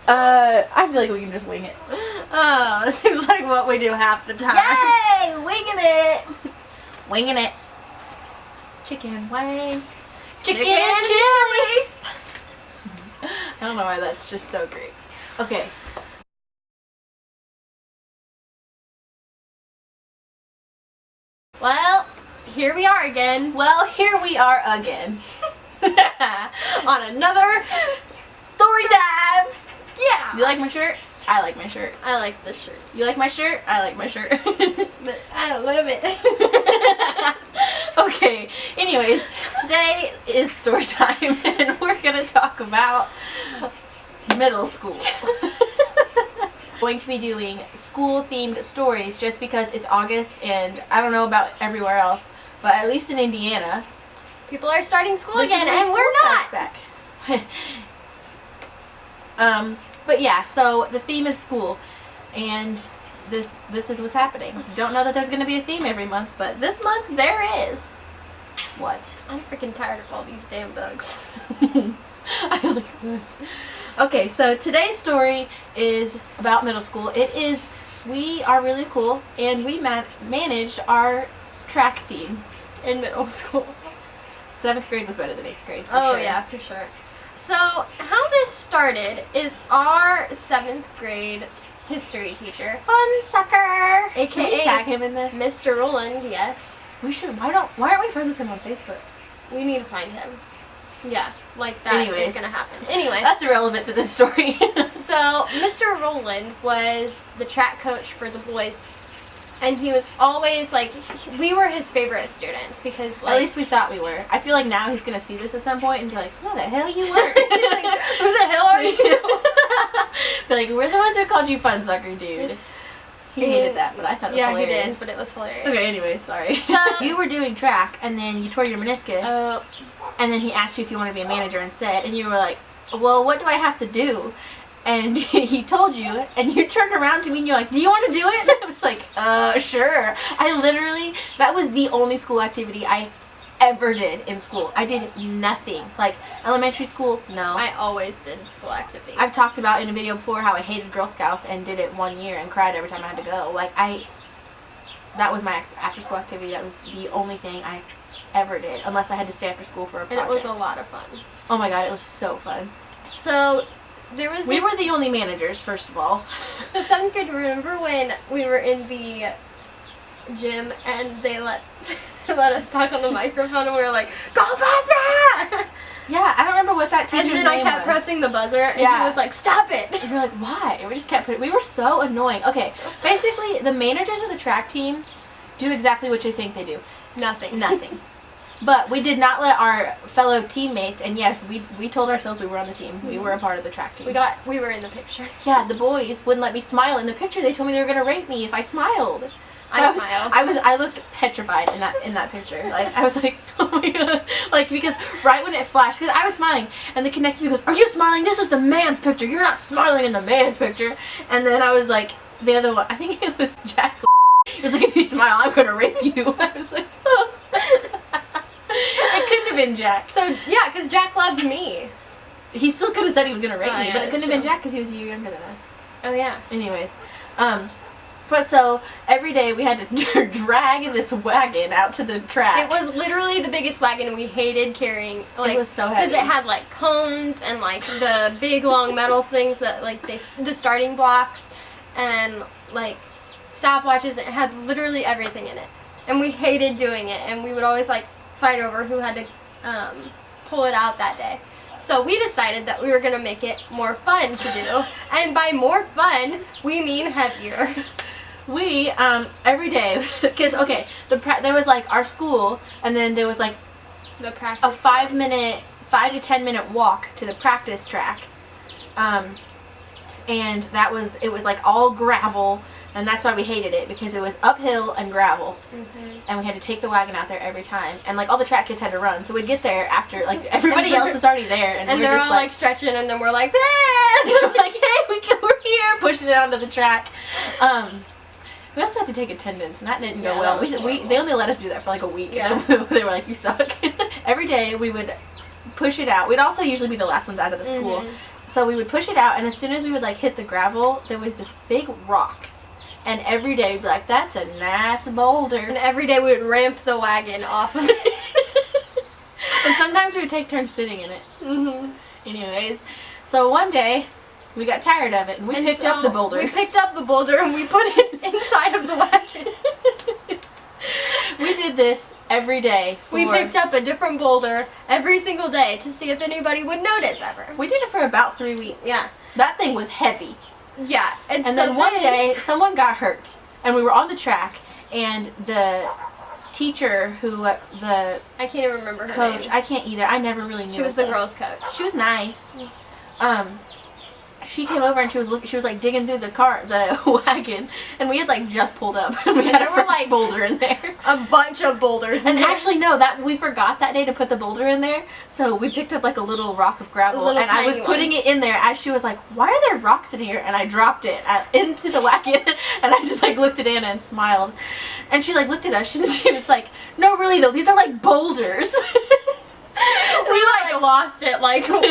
I feel like we can just wing it. Oh, this seems like what we do half the time. Yay! Winging it! Winging it. Chicken wing. Chicken and chili! I don't know why that's just so great. Okay. Well, here we are again. Well, here we are again. On another story time! Yeah! You like my shirt? I like my shirt. I like this shirt. You like my shirt? I like my shirt. But I don't love it. Okay, anyways, today is story time and we're going to talk about middle school. Going to be doing school-themed stories just because it's August and I don't know about everywhere else, but at least in Indiana, people are starting school this again is when and school we're starts not. back. But yeah, so the theme is school, and this is what's happening. Don't know that there's going to be a theme every month, but this month there is. What? I'm freaking tired of all these damn bugs. I was like, what? Okay, so today's story is about middle school. We are really cool, and we managed our track team In middle school. 7th grade was better than 8th grade, for Oh sure. yeah, for sure. So, how this started is our 7th grade history teacher, Fun sucker! AKA Can we tag him in this? Mr. Roland, yes. We should. Why aren't we friends with him on Facebook? We need to find him. Yeah, like that Anyways. is gonna happen. Anyway, That's irrelevant to this story. so Mr. Roland was the track coach for the boys, and he was always like, we were his favorite students because like, At least we thought we were. I feel like now he's gonna see this at some point and be like, "Who the hell you were?" he's like, who the hell are you? Be like, "We're the ones who called you fun sucker, dude." He hated that, but I thought it was Yeah, hilarious. he did, but it was hilarious. Okay, anyway, sorry. So- You were doing track, and then you tore your meniscus, and then he asked you if you wanted to be a manager instead, and you were like, "Well, what do I have to do?" And he told you, and you turned around to me and you're like, "Do you want to do it?" And I was like, sure. That was the only school activity I ever did in school. I did nothing. Like, elementary school, no. I always did school activities. I've talked about in a video before how I hated Girl Scouts and did it 1 year and cried every time I had to go. Like, that was my after school activity. That was the only thing I ever did, unless I had to stay after school for a project. And it was a lot of fun. Oh my god, it was so fun. So, there was We were the only managers, first of all. the 7th grade, remember when we were in the gym and they let us talk on the microphone and we were like, "Go faster!" Yeah, I don't remember what that teacher's And name then was. I kept pressing the buzzer and Yeah. he was like, "Stop it!" And we were like, why? And we just kept we were so annoying. Okay, basically, the managers of the track team do exactly what you think they do. Nothing. Nothing. But we did not let our fellow teammates, and yes, we told ourselves we were on the team. We were a part of the track team. We were in the picture. Yeah, the boys wouldn't let me smile in the picture. They told me they were gonna rape me if I smiled. So I smiled. I looked petrified in that picture. Like, I was like, oh my god. Like, because right when it flashed, because I was smiling, and the kid next to me goes, "Are you smiling? This is the man's picture. You're not smiling in the man's picture." And then I was like, the other one, I think it was Jack. He was like, "If you smile, I'm gonna rape you." I was like, oh. It couldn't have been Jack. So, yeah, because Jack loved me. He still could have said he was gonna rape me, yeah, but it couldn't have been true. Jack because he was a year younger than us. Oh, yeah. Anyways, but so every day we had to drag this wagon out to the track. It was literally the biggest wagon. We hated carrying. Like, it was so heavy. Because it had, like, cones and, like, the big, long metal things that, like, the starting blocks and, like, stopwatches. It had literally everything in it. And we hated doing it. And we would always, like, fight over who had to pull it out that day. So we decided that we were going to make it more fun to do. And by more fun, we mean heavier. We, every day, because, okay, there was, like, our school, and then there was, like, The practice. a 5 to 10 minute walk to the practice track. And it was, like, all gravel, and that's why we hated it, because it was uphill and gravel. Mm-hmm. And we had to take the wagon out there every time. And, like, all the track kids had to run, so we'd get there after, like, everybody else is already there, and we're they're just, all, like, stretching, and then we're like, "Man!" we're like, hey, we're here, pushing it onto the track. We also had to take attendance, and that didn't go well. They only let us do that for like a week. Yeah. And then they were like, "You suck." Every day we would push it out. We'd also usually be the last ones out of the school. Mm-hmm. So we would push it out, and as soon as we would like hit the gravel, there was this big rock. And every day we'd be like, that's a nice boulder. And every day we would ramp the wagon off of it. And sometimes we would take turns sitting in it. Mm-hmm. Anyways, so one day we got tired of it and we picked up the boulder. We picked up the boulder and we put it inside of the wagon. We did this every day. We picked up a different boulder every single day to see if anybody would notice ever. We did it for about 3 weeks. Yeah. That thing was heavy. Yeah. And so then one day someone got hurt and we were on the track and the teacher who the I can't even remember her coach name. I can't either. I never really knew. She was the girls' coach. She was nice. She came over and she was like digging through the wagon, and we had like just pulled up and we had a fresh boulder in there. A bunch of boulders. And actually no, that we forgot that day to put the boulder in there, so we picked up like a little rock of gravel, and I was putting it in there as she was like, "Why are there rocks in here?" And I dropped it into the wagon, and I just like looked at Anna and smiled, and she like looked at us. She was like, "No, really though, these are like boulders." We like lost it. Like, what?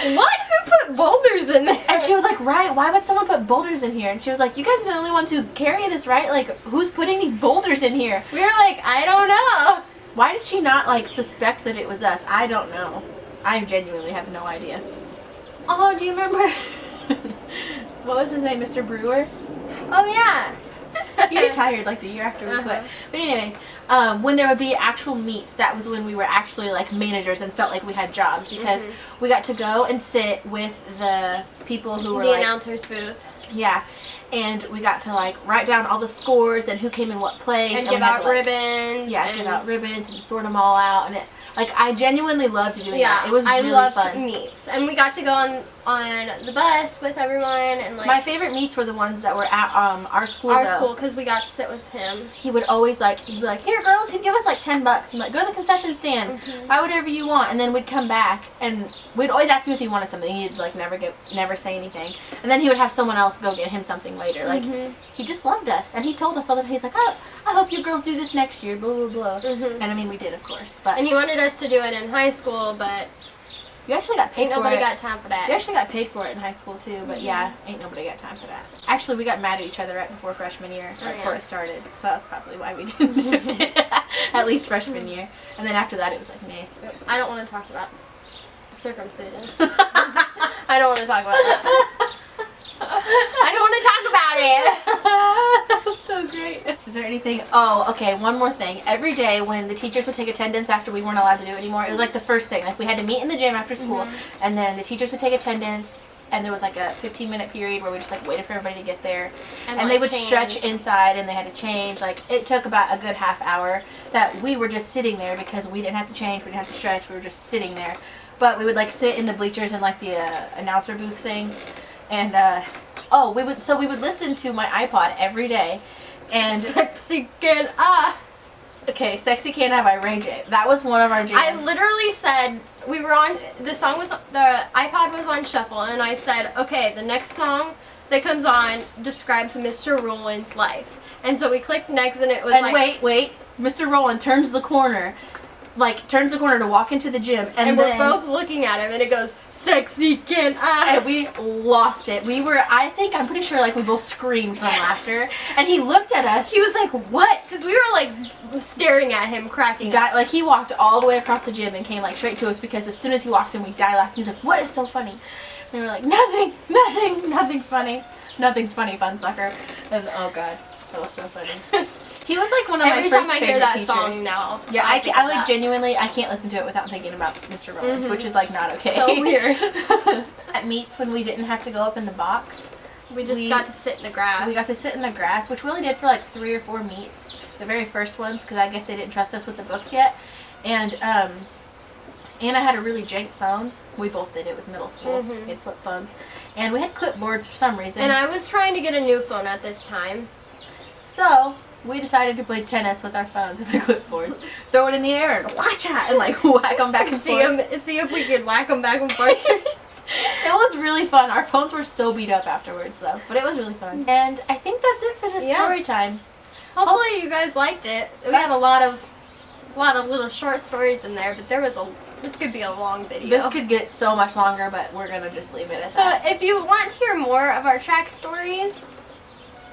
Who put boulders in there? And she was like, right, why would someone put boulders in here? And she was like, you guys are the only ones who carry this, right? Like, who's putting these boulders in here? We were like, I don't know. Why did she not, like, suspect that it was us? I don't know. I genuinely have no idea. Oh, do you remember? What was his name? Mr. Brewer? Oh, yeah. He retired, like, the year after we quit. But anyways, when there would be actual meets, that was when we were actually, like, managers and felt like we had jobs, because we got to go and sit with the people who were, the announcer's booth. Yeah. And we got to, like, write down all the scores and who came in what place. And give out ribbons. Yeah, give out ribbons and sort them all out. And it, like, I genuinely loved doing that. It was really fun. I loved meets. And we got to go on the bus with everyone. And like, my favorite meets were the ones that were at our school, Our school, because we got to sit with him. He would always, like, he'd be like, here, girls, he'd give us, like, $10. He'd be like, go to the concession stand. Buy whatever you want. And then we'd come back, and we'd always ask him if he wanted something. He'd, like, never say anything. And then he would have someone else go get him something later. Like, he just loved us. And he told us all the time, he's like, oh, I hope you girls do this next year, blah, blah, blah. And, I mean, we did, of course. But and he wanted us to do it in high school, but you actually got paid for it. Nobody got time for that. You actually got paid for it in high school, too. But, yeah, ain't nobody got time for that. Actually, we got mad at each other right before freshman year, right before it started. So that was probably why we didn't do it. At least freshman year. And then after that, it was like, meh. I don't want to talk about circumcision. I don't want to talk about that. I don't want to talk about it. That was so great. Is there anything? Oh, okay, one more thing. Every day when the teachers would take attendance after we weren't allowed to do it anymore, it was like the first thing. Like, we had to meet in the gym after school, and then the teachers would take attendance, and there was like a 15-minute period where we just like waited for everybody to get there, and like, they would stretch inside, and they had to change. Like, it took about a good half hour that we were just sitting there because we didn't have to change, we didn't have to stretch, we were just sitting there. But we would like sit in the bleachers in like the announcer booth thing. And, we would listen to my iPod every day, and Sexy Can I? Okay, Sexy Can I by Ray J. That was one of our jams. I literally said, we were on, the iPod was on shuffle, and I said, okay, the next song that comes on describes Mr. Rowland's life. And so we clicked next, and it was wait, Mr. Rowland turns the corner to walk into the gym, and we're both looking at him, and it goes, Sexy Can I? And we lost it. I'm pretty sure, like, we both screamed from laughter. And he looked at us. He was like, what? Because we were, like, staring at him, cracking up. Like, he walked all the way across the gym and came, like, straight to us, because as soon as he walks in, we die laughing. He's like, what is so funny? And we were like, nothing's funny. Nothing's funny, fun sucker. And, oh, God, that was so funny. He was like one of my first favorite teachers. Every time I hear that song now. Yeah, I like genuinely, I can't listen to it without thinking about Mr. Rowland, which is like not okay. So weird. At meets when we didn't have to go up in the box. We got to sit in the grass. We got to sit in the grass, which we only did for like 3 or 4 meets. The very first ones, because I guess they didn't trust us with the books yet. And Anna had a really jank phone. We both did. It was middle school. We had flip phones. And we had clipboards for some reason. And I was trying to get a new phone at this time. So we decided to play tennis with our phones and the clipboards. Throw it in the air and and like whack them back and forth. See if we could whack them back and forth. It was really fun. Our phones were so beat up afterwards though, but it was really fun. And I think that's it for this story time. Hopefully you guys liked it. We had a lot of little short stories in there, but there was This could be a long video. This could get so much longer, but we're gonna just leave it at that. So if you want to hear more of our track stories,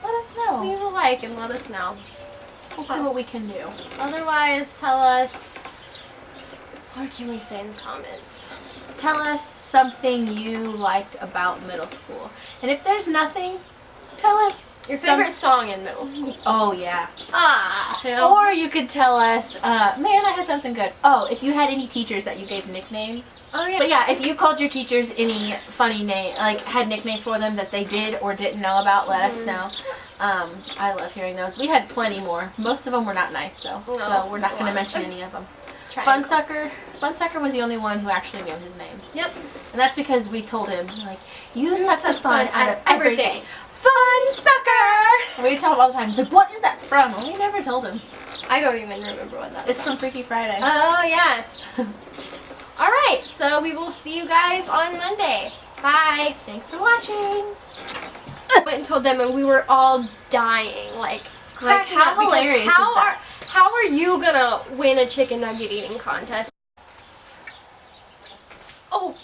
let us know. Leave a like and let us know. We'll see what we can do. Otherwise, tell us, what can we say in the comments? Tell us something you liked about middle school. And if there's nothing, tell us your favorite song in middle school. Oh, yeah. Yeah. Or you could tell us, man, I had something good. Oh, if you had any teachers that you gave nicknames. Oh, yeah. But yeah, if you called your teachers any funny name, like had nicknames for them that they did or didn't know about, let us know. I love hearing those. We had plenty more. Most of them were not nice, though. No, so we're not going to mention any of them. Funsucker was the only one who actually knew his name. Yep. And that's because we told him, like, you suck the fun out of everything. Funsucker! We tell him all the time. He's like, what is that from? Well, we never told him. I don't even remember what that is. It's from Freaky Friday. Oh, yeah. Alright, so we will see you guys on Monday. Bye. Thanks for watching. I went and told them and we were all dying. Like how hilarious is that? How are you gonna win a chicken nugget eating contest? Oh.